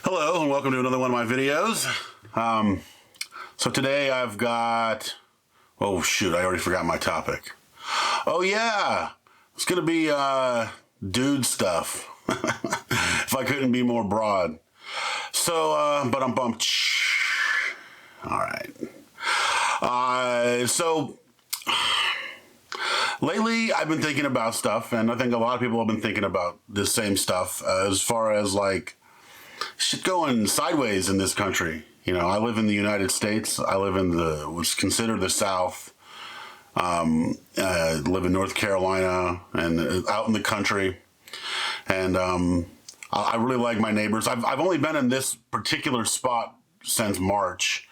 Hello and welcome to another one of my videos. So today I've got, oh shoot, I already forgot my topic. Oh yeah, it's gonna be dude stuff. If I couldn't be more broad. So, but I'm bumped. All right. So lately I've been thinking about stuff, and I think a lot of people have been thinking about this same stuff as far as like shit going sideways in this country. You know, I live in the United States. I live in what's considered the South. Live in North Carolina and out in the country. And I really like my neighbors. I've only been in this particular spot since March.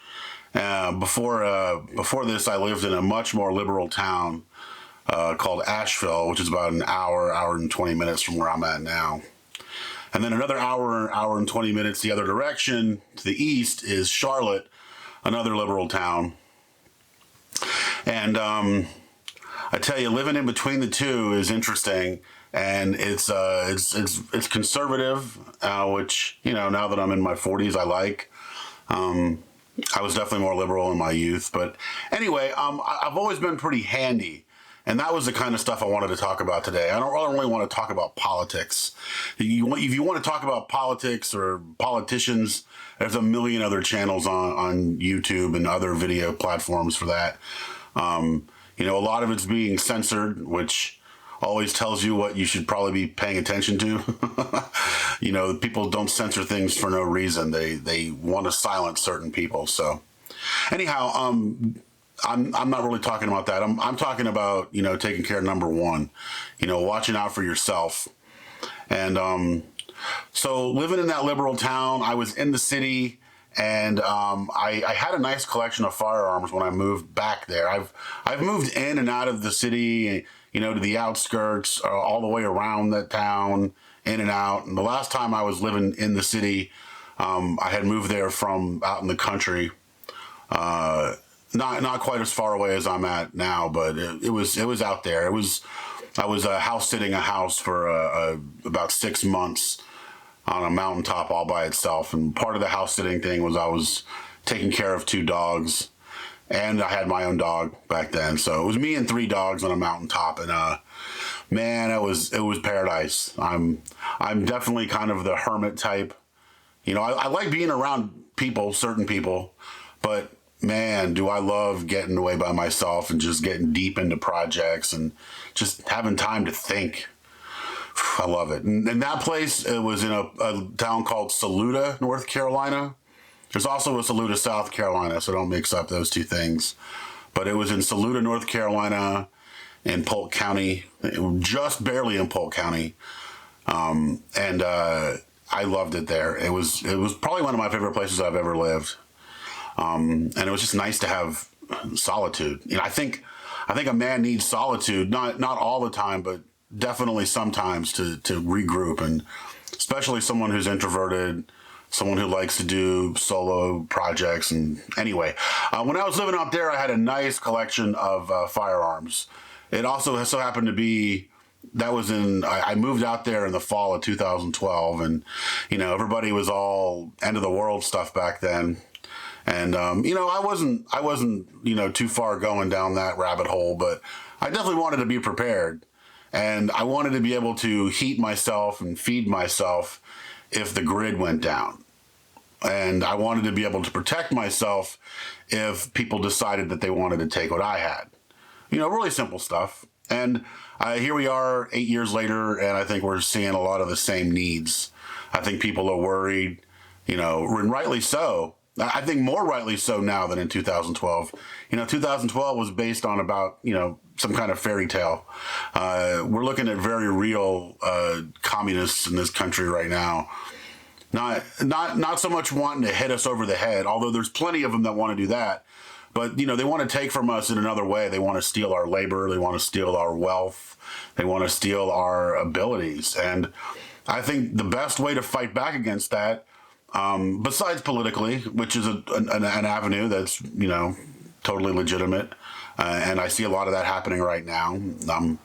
Before this, I lived in a much more liberal town called Asheville, which is about an hour and 20 minutes from where I'm at now. And then another hour and 20 minutes the other direction to the east is Charlotte, another liberal town. And I tell you, living in between the two is interesting, and it's conservative, which, you know, now that I'm in my 40s, I like. I was definitely more liberal in my youth, but anyway, I've always been pretty handy. And that was the kind of stuff I wanted to talk about today. I don't really want to talk about politics. If you want to talk about politics or politicians, there's a million other channels on YouTube and other video platforms for that. You know, a lot of it's being censored, which always tells you what you should probably be paying attention to. You know, people don't censor things for no reason. They want to silence certain people. So anyhow, I'm not really talking about that. I'm talking about, you know, taking care of number one, you know, watching out for yourself. And so living in that liberal town, I was in the city, and I had a nice collection of firearms when I moved back there. I've moved in and out of the city, you know, to the outskirts, all the way around that town, in and out. And the last time I was living in the city, I had moved there from out in the country. Not quite as far away as I'm at now, but it was out there. I was house sitting a house for about 6 months on a mountaintop all by itself, and part of the house sitting thing was I was taking care of 2 dogs, and I had my own dog back then. So it was me and 3 dogs on a mountaintop, and man, it was paradise. I'm definitely kind of the hermit type. You know, I like being around people, certain people, but man, do I love getting away by myself and just getting deep into projects and just having time to think. I love it. And that place, it was in a town called Saluda, North Carolina. There's also a Saluda, South Carolina, so don't mix up those two things. But it was in Saluda, North Carolina, in Polk County, just barely in Polk County. And I loved it there. It was probably one of my favorite places I've ever lived. And it was just nice to have solitude. You know, I think a man needs solitude, not all the time, but definitely sometimes to regroup, and especially someone who's introverted, someone who likes to do solo projects. And anyway, when I was living out there, I had a nice collection of firearms. It also so happened to be that was I moved out there in the fall of 2012, and you know, everybody was all end of the world stuff back then. And, you know, I wasn't, you know, too far going down that rabbit hole, but I definitely wanted to be prepared, and I wanted to be able to heat myself and feed myself if the grid went down. And I wanted to be able to protect myself if people decided that they wanted to take what I had. You know, really simple stuff. And here we are 8 years later, and I think we're seeing a lot of the same needs. I think people are worried, you know, and rightly so. I think more rightly so now than in 2012. You know, 2012 was based on about, you know, some kind of fairy tale. We're looking at very real communists in this country right now. Not so much wanting to hit us over the head, although there's plenty of them that want to do that. But, you know, they want to take from us in another way. They want to steal our labor. They want to steal our wealth. They want to steal our abilities. And I think the best way to fight back against that, besides politically, which is an avenue that's, you know, totally legitimate, and I see a lot of that happening right now. I'm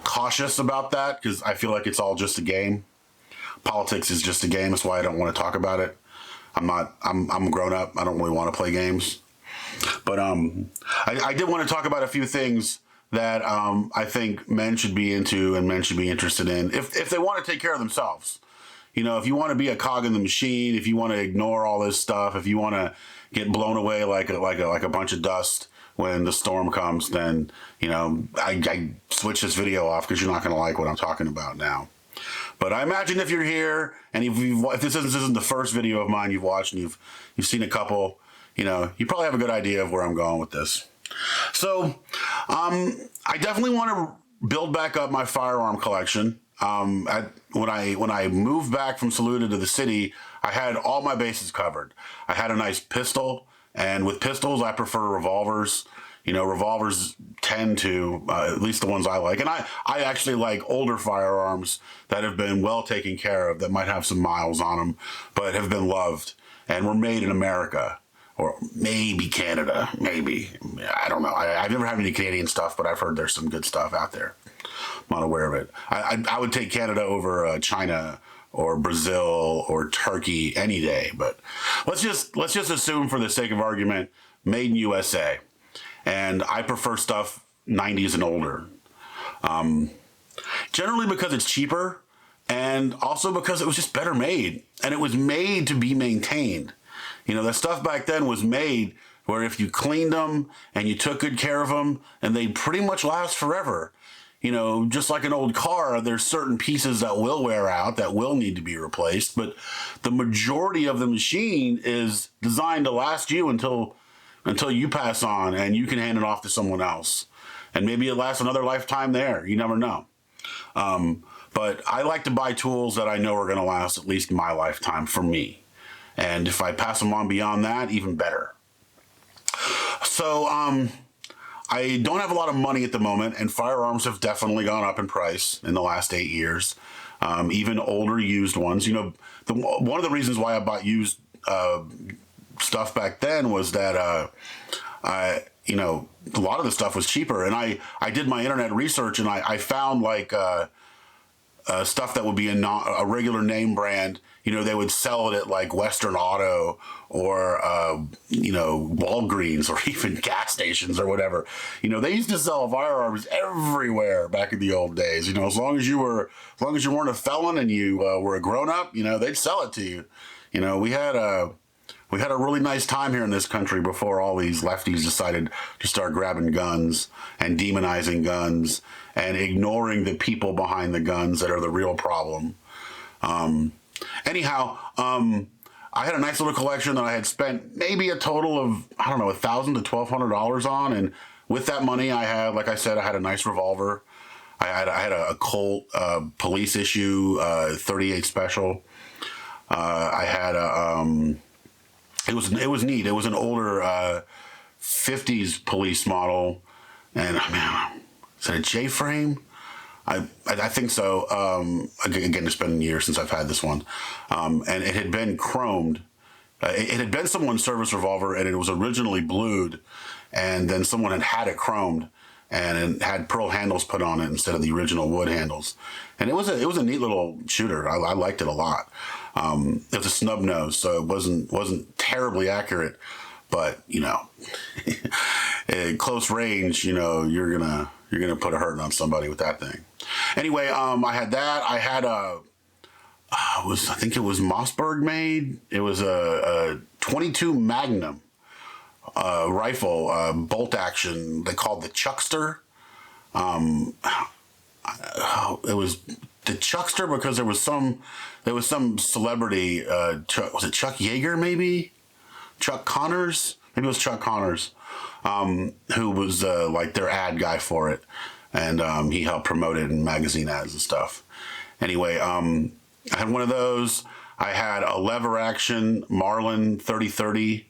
cautious about that because I feel like it's all just a game. politics is just a game. That's why I don't want to talk about it. I'm grown up. I don't really want to play games. But I did want to talk about a few things that I think men should be into and men should be interested in if they want to take care of themselves. You know, if you want to be a cog in the machine, if you want to ignore all this stuff, if you want to get blown away like a bunch of dust when the storm comes, then, you know, I switch this video off because you're not going to like what I'm talking about now. But I imagine if you're here and if this isn't the first video of mine you've watched and you've seen a couple, you know, you probably have a good idea of where I'm going with this. So I definitely want to build back up my firearm collection. When I moved back from Saluda to the city, I had all my bases covered. I had a nice pistol, and with pistols, I prefer revolvers. You know, revolvers tend to, at least the ones I like, and I actually like older firearms that have been well taken care of, that might have some miles on them, but have been loved and were made in America. Or maybe Canada, maybe. I don't know. I've never had any Canadian stuff, but I've heard there's some good stuff out there. I'm not aware of it. I would take Canada over China or Brazil or Turkey any day. But let's just assume, for the sake of argument, made in USA. And I prefer stuff 90s and older. Generally because it's cheaper, and also because it was just better made. And it was made to be maintained. You know, that stuff back then was made where if you cleaned them and you took good care of them, and they pretty much last forever. You know, just like an old car, there's certain pieces that will wear out, that will need to be replaced, but the majority of the machine is designed to last you until you pass on and you can hand it off to someone else. And maybe it lasts another lifetime there. You never know. But I like to buy tools that I know are going to last at least my lifetime for me. And if I pass them on beyond that, even better. So I don't have a lot of money at the moment, and firearms have definitely gone up in price in the last 8 years. Even older used ones. You know, one of the reasons why I bought used stuff back then was that you know, a lot of the stuff was cheaper. And I did my internet research, and I found like stuff that would be a regular name brand. You know, they would sell it at like Western Auto or, you know, Walgreens or even gas stations or whatever. You know, they used to sell firearms everywhere back in the old days. You know, as long as you weren't a felon and you were a grown up, you know, they'd sell it to you. You know, we had a really nice time here in this country before all these lefties decided to start grabbing guns and demonizing guns and ignoring the people behind the guns that are the real problem. Anyhow, I had a nice little collection that I had spent maybe a total of, I don't know, $1,000 to $1,200 on. And with that money, I had, like I said, I had a nice revolver. I had a Colt police issue 38 special. I had it was neat. It was an older 50s police model, and man, is it a J frame? I think so. Again, it's been years since I've had this one, and it had been chromed. It had been someone's service revolver, and it was originally blued, and then someone had it chromed, and it had pearl handles put on it instead of the original wood handles. And it was a neat little shooter. I liked it a lot. It was a snub nose, so it wasn't terribly accurate, but you know, at close range, you know, you're gonna put a hurting on somebody with that thing. Anyway, I had that. I had I think it was Mossberg made. It was a 22 Magnum rifle, bolt action. They called the Chuckster. It was the Chuckster because there was some celebrity. Was it Chuck Yeager? Maybe Chuck Connors. Maybe it was Chuck Connors, who was like their ad guy for it, and he helped promote it in magazine ads and stuff. Anyway, I had one of those. I had a lever action Marlin 3030,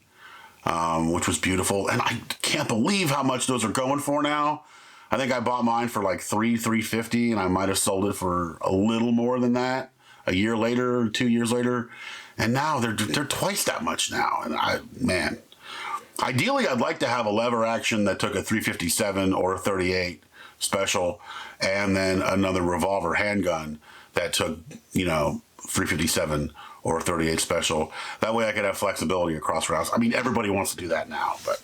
which was beautiful, and I can't believe how much those are going for now. I think I bought mine for like $350, and I might have sold it for a little more than that a year later, 2 years later, and now they're twice that much now. And ideally, I'd like to have a lever action that took a 357 or a 38 special, and then another revolver handgun that took, 357 or 38 special. That way I could have flexibility across routes. I mean, everybody wants to do that now, but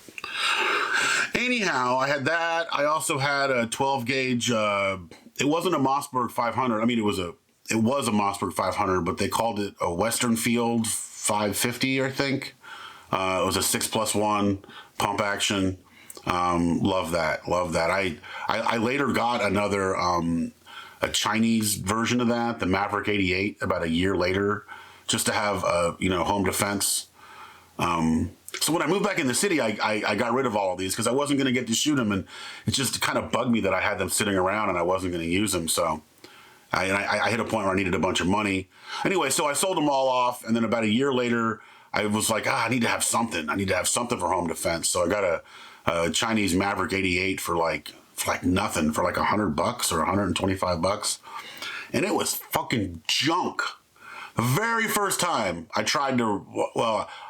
anyhow, I had that. I also had a 12 gauge. It wasn't a Mossberg 500. I mean, it was a Mossberg 500, but they called it a Western Field 550, I think. It was a 6+1 pump action. Love that. I later got another, a Chinese version of that, the Maverick 88, about a year later, just to have, home defense. So when I moved back in the city, I got rid of all of these because I wasn't going to get to shoot them, and it just kind of bugged me that I had them sitting around and I wasn't going to use them. So I hit a point where I needed a bunch of money. Anyway, so I sold them all off, and then about a year later, I was like, I need to have something. I need to have something for home defense. So I got a Chinese Maverick 88 for like nothing, for like $100 or $125, and it was fucking junk. The very first time I tried to,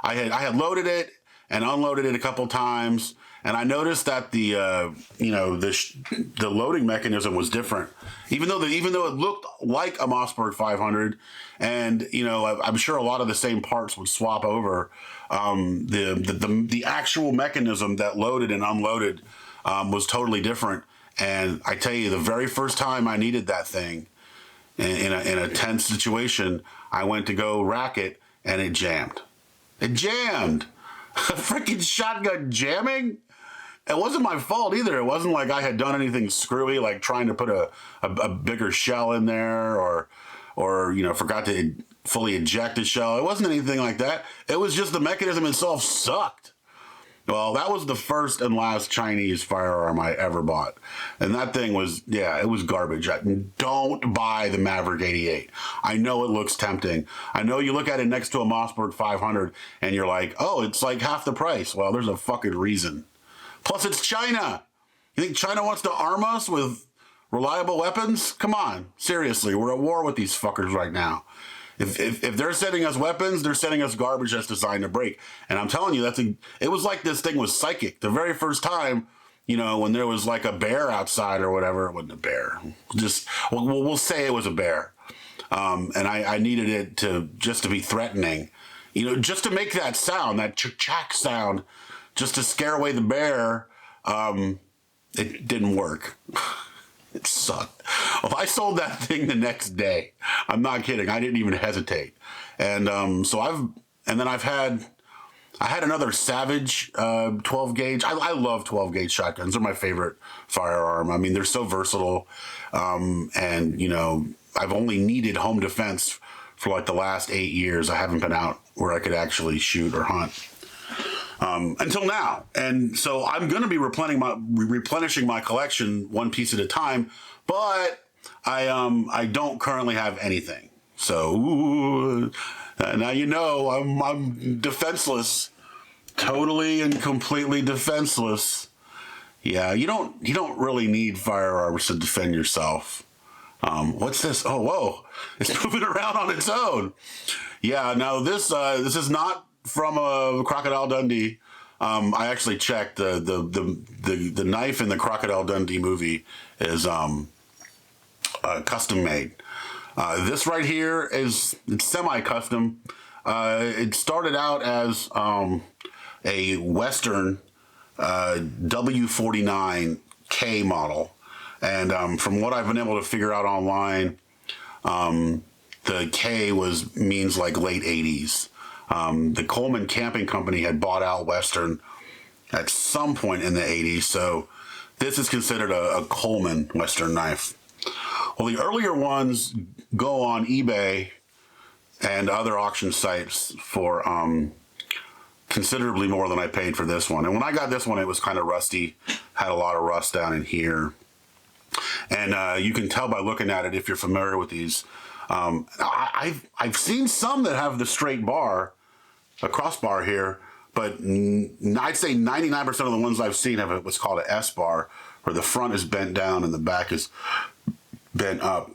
I had loaded it and unloaded it a couple times, and I noticed that the loading mechanism was different. Even though it looked like a Mossberg 500, and I'm sure a lot of the same parts would swap over, the actual mechanism that loaded and unloaded was totally different. And I tell you, the very first time I needed that thing in a tense situation, I went to go rack it, and it jammed. It jammed. A freaking shotgun jamming? It wasn't my fault either. It wasn't like I had done anything screwy, like trying to put a bigger shell in there or forgot to fully eject a shell. It wasn't anything like that. It was just the mechanism itself sucked. Well, that was the first and last Chinese firearm I ever bought. And that thing was, it was garbage. Don't buy the Maverick 88. I know it looks tempting. I know you look at it next to a Mossberg 500 and you're like, oh, it's like half the price. Well, there's a fucking reason. Plus, it's China. You think China wants to arm us with reliable weapons? Come on. Seriously, we're at war with these fuckers right now. If they're sending us weapons, they're sending us garbage that's designed to break. And I'm telling you, it was like this thing was psychic. The very first time, when there was like a bear outside or whatever, it wasn't a bear. We'll say it was a bear. And I needed it to be threatening, just to make that sound, that ch-chack sound, just to scare away the bear. It didn't work. It sucked. Well, I sold that thing the next day. I'm not kidding. I didn't even hesitate. And I had another Savage 12 gauge. I love 12 gauge shotguns. They're my favorite firearm. I mean, they're so versatile. I've only needed home defense for like the last 8 years. I haven't been out where I could actually shoot or hunt. Until now. And so I'm going to be replenishing my collection one piece at a time, but I don't currently have anything. So now I'm defenseless, totally and completely defenseless. Yeah, you don't really need firearms to defend yourself. What's this? Oh, whoa! It's moving around on its own. Yeah. Now this is not from a Crocodile Dundee. I actually checked the knife in the Crocodile Dundee movie is custom made. This right here it's semi-custom. It started out as a Western W49K model, and from what I've been able to figure out online, the K means like late 80s. The Coleman Camping Company had bought out Western at some point in the 80s, so this is considered a Coleman Western knife. Well, the earlier ones go on eBay and other auction sites for considerably more than I paid for this one. And when I got this one, it was kind of rusty, had a lot of rust down in here. And you can tell by looking at it if you're familiar with these. I've seen some that have the straight bar, a crossbar here, but I'd say 99% of the ones I've seen have what's called an S bar, where the front is bent down and the back is bent up.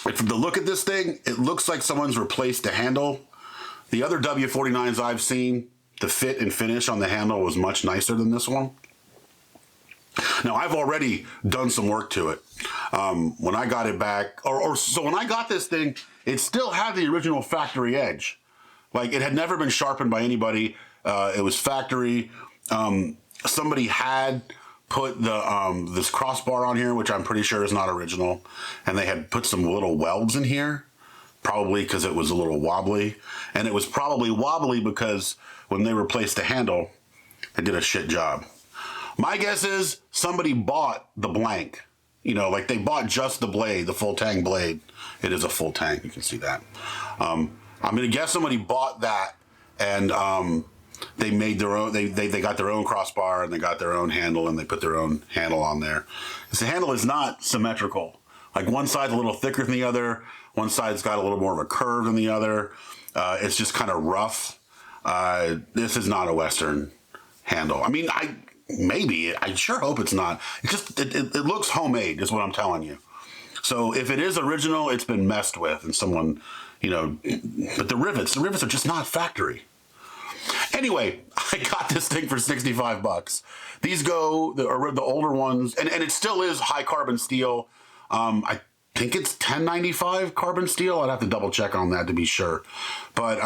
And from the look at this thing, it looks like someone's replaced the handle. The other W49s I've seen, the fit and finish on the handle was much nicer than this one. Now, I've already done some work to it. When I got it back, so when I got this thing, it still had the original factory edge. Like, it had never been sharpened by anybody. It was factory. Somebody had put this crossbar on here, which I'm pretty sure is not original, and they had put some little welds in here, probably because it was a little wobbly. And it was probably wobbly because when they replaced the handle, they did a shit job. My guess is somebody bought the blank. You know, like they bought just the blade, the full tang blade. It is a full tang, you can see that. I'm gonna guess somebody bought that, and they made their own, they got their own crossbar, and they got their own handle, and they put their own handle on there. Because the handle is not symmetrical. Like, one side's a little thicker than the other, one side's got a little more of a curve than the other. It's just kind of rough. This is not a Western handle. I mean, I sure hope it's not. It looks homemade, is what I'm telling you. So if it is original, it's been messed with, and someone, you know, but the rivets are just not factory. Anyway, I got this thing for $65. These go, the older ones, and it still is high carbon steel. I think it's 1095 carbon steel. I'd have to double check on that to be sure. But,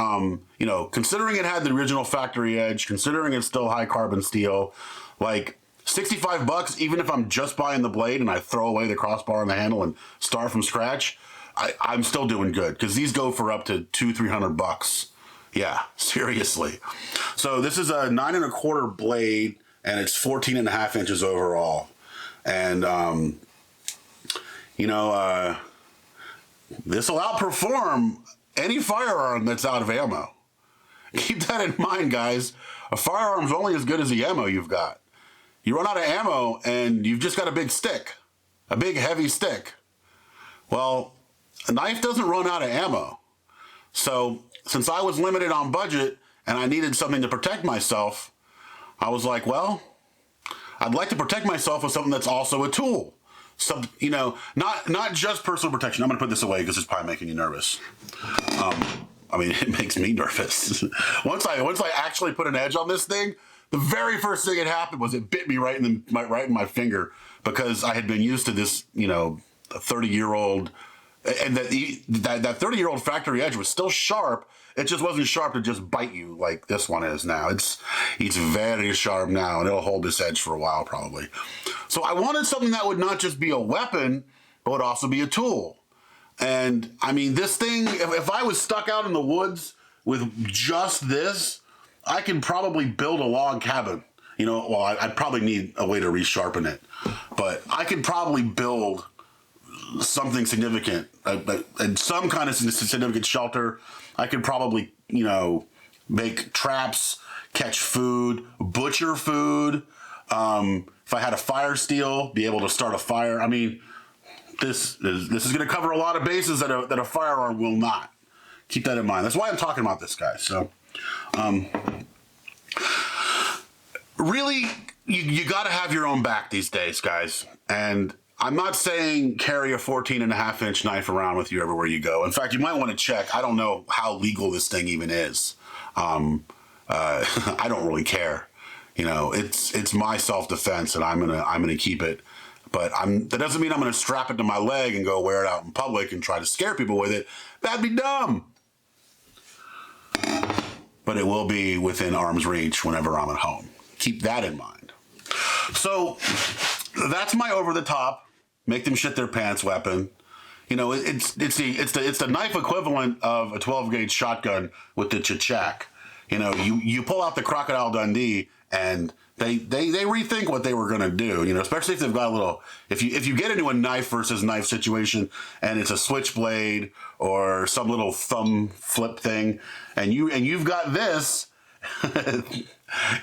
you know, considering it had the original factory edge, considering it's still high carbon steel, like, $65, even if I'm just buying the blade and I throw away the crossbar and the handle and start from scratch, I'm still doing good, because these go for up to $200-300. Yeah, seriously. So this is a 9 1/4 blade, and it's 14.5 inches overall. And, you know, this will outperform any firearm that's out of ammo. Keep that in mind, guys. A firearm's only as good as the ammo you've got. You run out of ammo and you've just got a big stick, a big heavy stick. Well, a knife doesn't run out of ammo. So since I was limited on budget and I needed something to protect myself, I was like, well, I'd like to protect myself with something that's also a tool. So, you know, not just personal protection. I'm going to put this away because it's probably making you nervous. I mean, it makes me nervous. Once I actually put an edge on this thing, the very first thing that happened was it bit me right in my finger, because I had been used to this, you know, a 30-year-old, and that 30-year-old factory edge was still sharp. It just wasn't sharp to just bite you like this one is now. It's very sharp now, and it'll hold this edge for a while probably. So I wanted something that would not just be a weapon, but would also be a tool. And I mean, this thing, if I was stuck out in the woods with just this, I could probably build a log cabin. You know, well, I'd probably need a way to resharpen it, but I could probably build something significant, and some kind of significant shelter. I could probably, you know, make traps, catch food, butcher food. If I had a fire steel, be able to start a fire. I mean, this is going to cover a lot of bases that a firearm will not. Keep that in mind. That's why I'm talking about this, guys. So, really, you got to have your own back these days, guys. And I'm not saying carry a 14.5 inch knife around with you everywhere you go. In fact, you might want to check. I don't know how legal this thing even is. I don't really care. You know, it's my self-defense, and I'm gonna keep it. But that doesn't mean I'm gonna strap it to my leg and go wear it out in public and try to scare people with it. That'd be dumb. But it will be within arm's reach whenever I'm at home. Keep that in mind. So that's my over-the-top, make them shit their pants weapon. You know, it's the knife equivalent of a 12-gauge shotgun with the Chachak. You know, you pull out the Crocodile Dundee, and they rethink what they were gonna do. You know, especially if they've got a little. If you get into a knife versus knife situation, and it's a switchblade or some little thumb flip thing, and you've got this,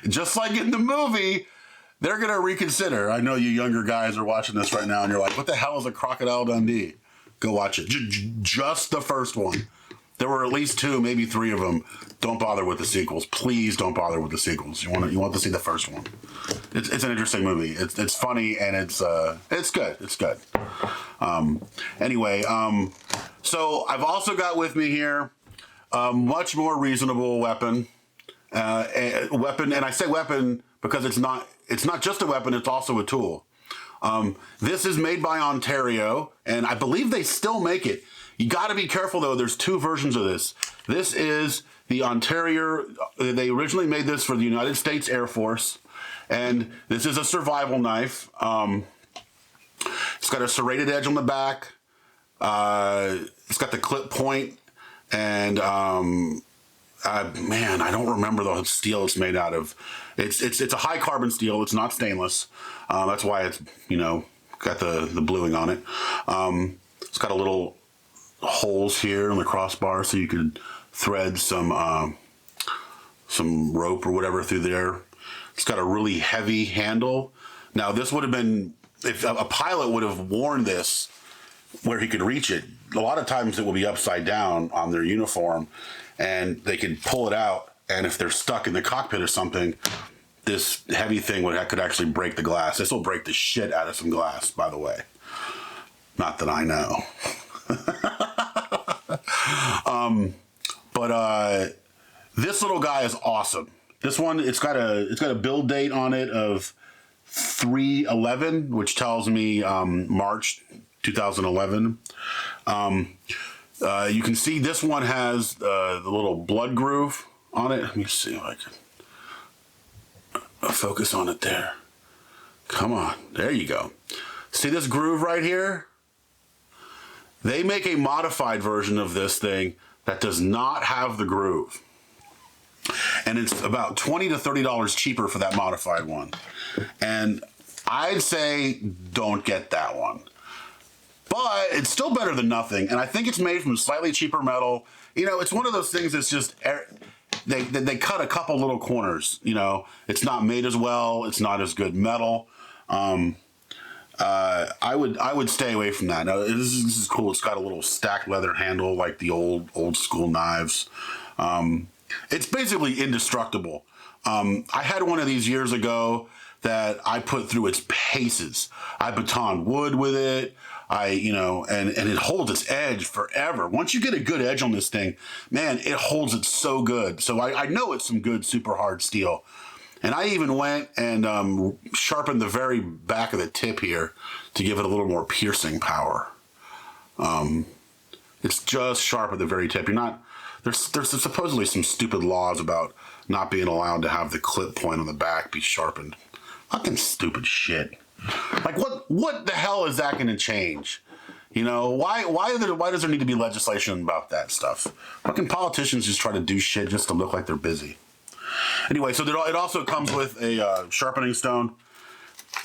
just like in the movie, they're gonna reconsider. I know you younger guys are watching this right now, and you're like, "What the hell is a Crocodile Dundee?" Go watch it. Just the first one. There were at least 2, maybe 3 of them. Don't bother with the sequels. Please don't bother with the sequels. You want to see the first one. It's an interesting movie. It's funny, and it's good. It's good. Anyway, so I've also got with me here a much more reasonable weapon. And I say weapon because it's not it's not just a weapon, it's also a tool. This is made by Ontario, and I believe they still make it. You got to be careful, though. There's two versions of this. This is the Ontario. They originally made this for the United States Air Force, and this is a survival knife. It's got a serrated edge on the back. It's got the clip point, and man, I don't remember the steel it's made out of. It's a high carbon steel. It's not stainless. That's why it's got the bluing on it. It's got a little holes here on the crossbar, so you could thread some rope or whatever through there. It's got a really heavy handle. Now this would have been, if a pilot would have worn this where he could reach it, a lot of times it will be upside down on their uniform, and they could pull it out, and if they're stuck in the cockpit or something, this heavy thing could actually break the glass. This will break the shit out of some glass, by the way. Not that I know. But this little guy is awesome. This one, it's got a build date on it of 3/11, which tells me March 2011. You can see this one has the little blood groove on it. Let me see if I can focus on it there. Come on, there you go. See this groove right here? They make a modified version of this thing that does not have the groove. And it's about $20 to $30 cheaper for that modified one. And I'd say don't get that one. But it's still better than nothing. And I think it's made from slightly cheaper metal. It's one of those things that's just, they cut a couple little corners. It's not made as well. It's not as good metal. I would stay away from that. Now, this is cool. It's got a little stacked leather handle like the old school knives. It's basically indestructible. I had one of these years ago that I put through its paces. I batoned wood with it. And it holds its edge forever. Once you get a good edge on this thing, man, it holds it so good. So I know it's some good super hard steel. And I even went and sharpened the very back of the tip here to give it a little more piercing power. It's just sharp at the very tip. There's supposedly some stupid laws about not being allowed to have the clip point on the back be sharpened. Fucking stupid shit. Like what the hell is that going to change? Why does there need to be legislation about that stuff? Fucking politicians just try to do shit just to look like they're busy. Anyway, so it also comes with a sharpening stone.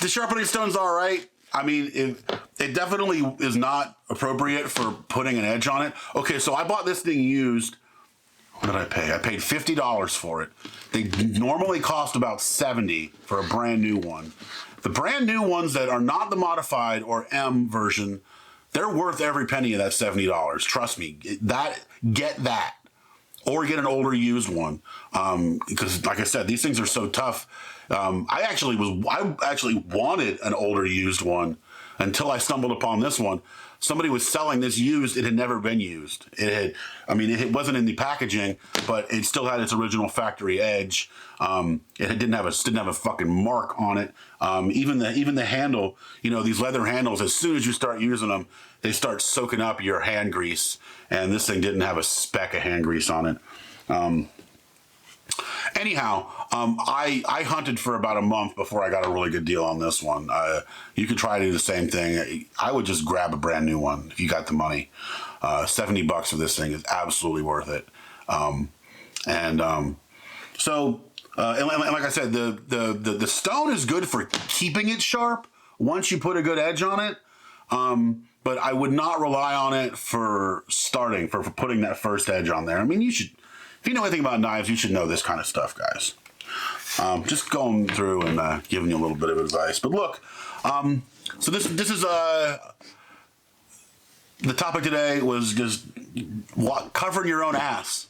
The sharpening stone's all right. I mean, it definitely is not appropriate for putting an edge on it. Okay, so I bought this thing used. What did I pay? I paid $50 for it. They normally cost about $70 for a brand new one. The brand new ones that are not the modified or M version, they're worth every penny of that $70. Trust me. Get that. Or get an older used one. Because like I said, these things are so tough. I actually wanted an older used one until I stumbled upon this one. Somebody was selling this used. It had never been used. It wasn't in the packaging, but it still had its original factory edge. It didn't have a fucking mark on it. Even the handle, these leather handles, as soon as you start using them, they start soaking up your hand grease. And this thing didn't have a speck of hand grease on it. Anyhow, I hunted for about a month before I got a really good deal on this one. You could try to do the same thing. I would just grab a brand new one if you got the money. $70 for this thing is absolutely worth it. And like I said, the stone is good for keeping it sharp once you put a good edge on it. But I would not rely on it for starting, for putting that first edge on there. I mean, if you know anything about knives, you should know this kind of stuff, guys. Just going through and giving you a little bit of advice. But look, so this is the topic today was just covering your own ass.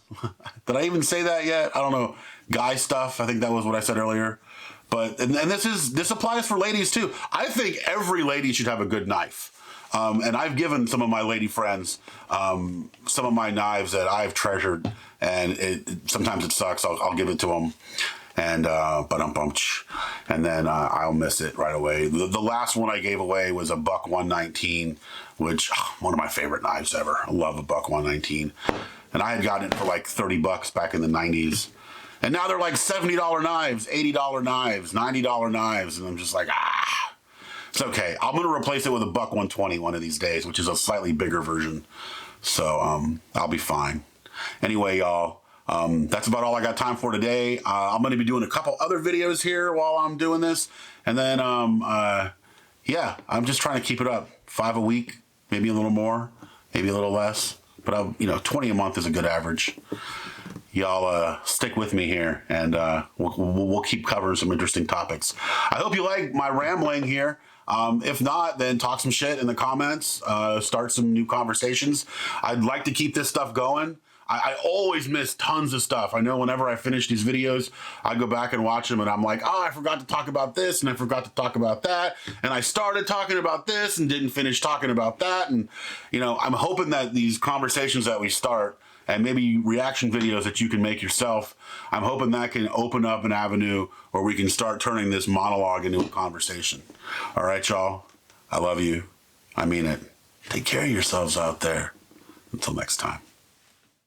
Did I even say that yet? I don't know. Guy stuff. I think that was what I said earlier. But and this applies for ladies too. I think every lady should have a good knife. And I've given some of my lady friends some of my knives that I've treasured, and sometimes it sucks. I'll give it to them. and and then I'll miss it right away. The last one I gave away was a Buck 119, which one of my favorite knives ever. I love a Buck 119, and I had gotten it for like $30 back in the 90s, and now they're like $70 knives, $80 knives, $90 knives, and I'm just like, it's okay. I'm gonna replace it with a Buck 120 one of these days, which is a slightly bigger version, so I'll be fine. Anyway, y'all. That's about all I got time for today. I'm going to be doing a couple other videos here while I'm doing this. And then, yeah, I'm just trying to keep it up. 5 a week, maybe a little more, maybe a little less. But, 20 a month is a good average. Y'all stick with me here, and we'll keep covering some interesting topics. I hope you like my rambling here. If not, then talk some shit in the comments. Start some new conversations. I'd like to keep this stuff going. I always miss tons of stuff. I know whenever I finish these videos, I go back and watch them and I'm like, oh, I forgot to talk about this and I forgot to talk about that. And I started talking about this and didn't finish talking about that. And, I'm hoping that these conversations that we start and maybe reaction videos that you can make yourself, I'm hoping that can open up an avenue where we can start turning this monologue into a conversation. All right, y'all. I love you. I mean it. Take care of yourselves out there. Until next time.